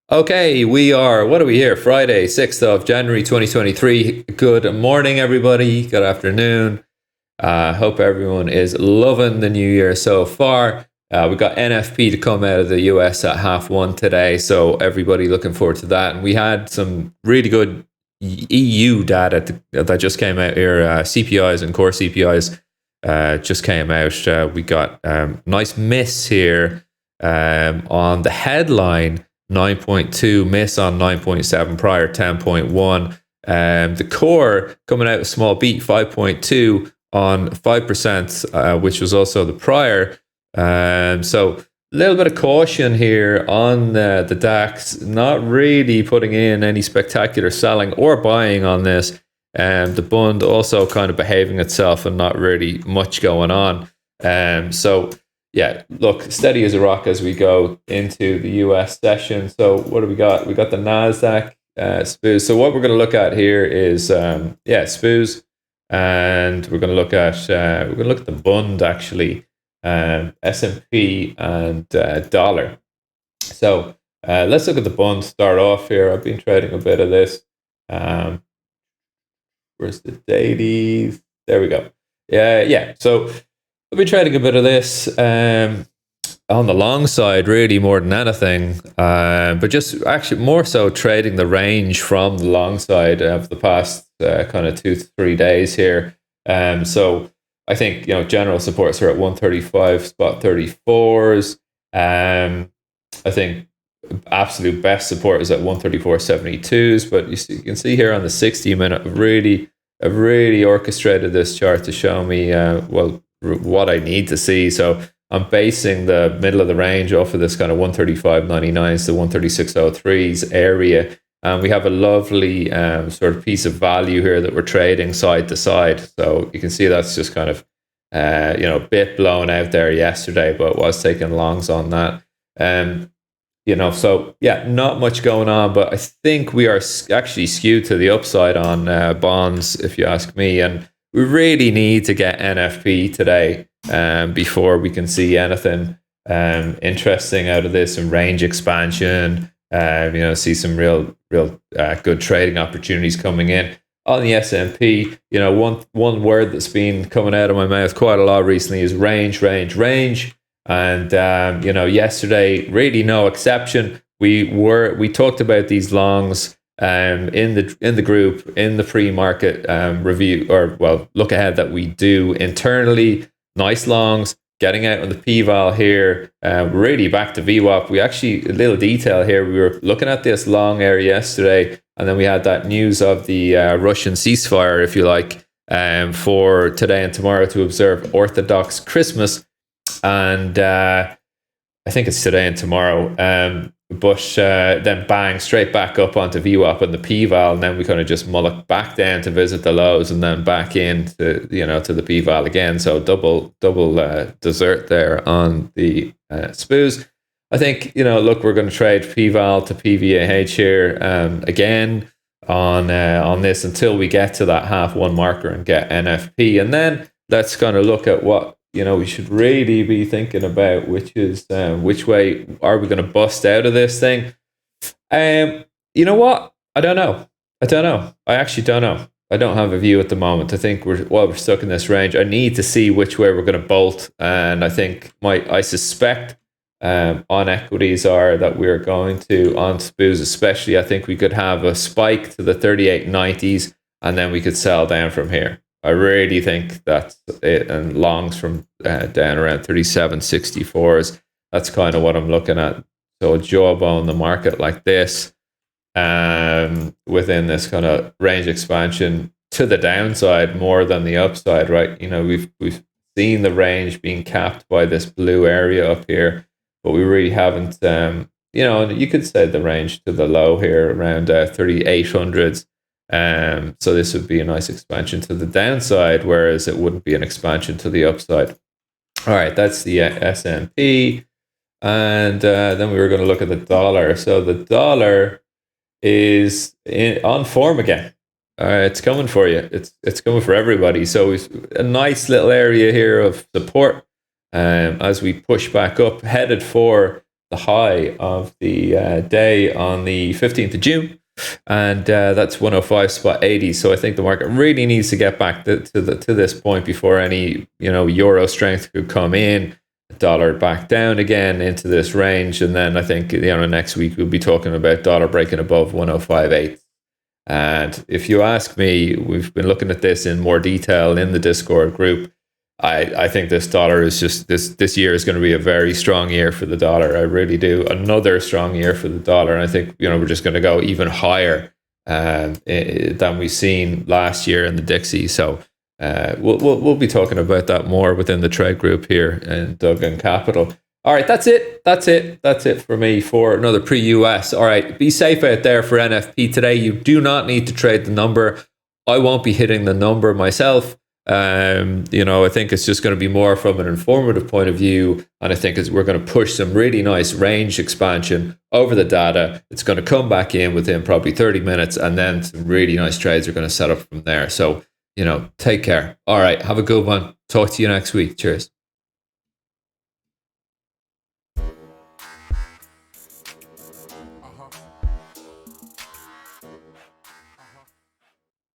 Okay, what are we here? Friday, 6th of January 2023. Good morning, everybody. Good afternoon. Hope everyone is loving the new year so far. We got NFP to come out of the US at 1:30 today, so everybody looking forward to that. And we had some really good EU data that just came out here. CPIs and core CPIs just came out. We got nice miss here on the headline. 9.2, miss on 9.7, prior 10.1. The core coming out a small beat, 5.2 on 5%, which was also the prior. So a little bit of caution here on the DAX, not really putting in any spectacular selling or buying on this. The bund also kind of behaving itself and not really much going on. So yeah, look, steady as a rock as we go into the US session. So what do we got? We got the NASDAQ SPOOs. So what we're going to look at here is, SPOOs. And we're going to look at the bund actually, S&P and dollar. So let's look at the bund. Start off here. I've been trading a bit of this. Where's the dailies? There we go. Yeah. So I've been trading a bit of this on the long side, really more than anything, but just actually more so trading the range from the long side of the past kind of 2 to 3 days here. So I think general supports are at 135 spot 34s. I think absolute best support is at 134.72s, but you can see here on the 60-minute, I've really orchestrated this chart to show me what I need to see. So I'm basing the middle of the range off of this kind of 135.99s to 136.03s area. And we have a lovely sort of piece of value here that we're trading side to side. So you can see that's just kind of, a bit blown out there yesterday, but was taking longs on that. So yeah, not much going on, but I think we are actually skewed to the upside on bonds, if you ask me. And we really need to get NFP today before we can see anything interesting out of this and range expansion. See some real good trading opportunities coming in on the S&P. One word that's been coming out of my mouth quite a lot recently is range. And yesterday, really no exception. We talked about these longs in the group, in the pre-market review, look ahead that we do internally. Nice longs, getting out on the P-Val here, really back to VWAP. We actually, a little detail here, we were looking at this long area yesterday, and then we had that news of the Russian ceasefire, if you like, for today and tomorrow to observe Orthodox Christmas. And I think it's today and tomorrow. But then bang, straight back up onto VWAP and the P-Val, and then we kind of just mullock back down to visit the lows, and then back into to the P-Val again. So double dessert there on the SPOOs. I think look, we're going to trade P-Val to PVAH here again on this until we get to that 1/2 marker and get NFP, and then let's kind of look at what we should really be thinking about, which is which way are we going to bust out of this thing? You know what? I don't know. I actually don't know. I don't have a view at the moment. I think we're stuck in this range. I need to see which way we're going to bolt, and I think I suspect on equities are that we're going to, on SPOOs especially, I think we could have a spike to the 38.90s, and then we could sell down from here. I really think that's it, and longs from down around 37.64s. That's kind of what I'm looking at. So a jawbone the market like this, within this kind of range expansion to the downside more than the upside, right? We've seen the range being capped by this blue area up here, but we really haven't. You could say the range to the low here around 3800s. So this would be a nice expansion to the downside, whereas it wouldn't be an expansion to the upside. All right, that's the S&P. And then we were going to look at the dollar. So the dollar is on form again. It's coming for you. It's coming for everybody. So it's a nice little area here of support as we push back up, headed for the high of the day on the 15th of June. And that's 105.80. So I think the market really needs to get back to this point before any euro strength could come in, dollar back down again into this range, and then I think next week we'll be talking about dollar breaking above 105.8. And if you ask me, we've been looking at this in more detail in the Discord group. I think this dollar is just this year is going to be a very strong year for the dollar. I really do. Another strong year for the dollar. And I think we're just going to go even higher than we've seen last year in the Dixie. So we'll be talking about that more within the trade group here in Duggan Capital. All right, that's it for me for another pre-US. All right, be safe out there for NFP today. You do not need to trade the number. I won't be hitting the number myself. I think it's just going to be more from an informative point of view, and I think we're going to push some really nice range expansion over the data. It's going to come back in within probably 30 minutes, and then some really nice trades are going to set up from there. So, take care. All right, have a good one. Talk to you next week. Cheers.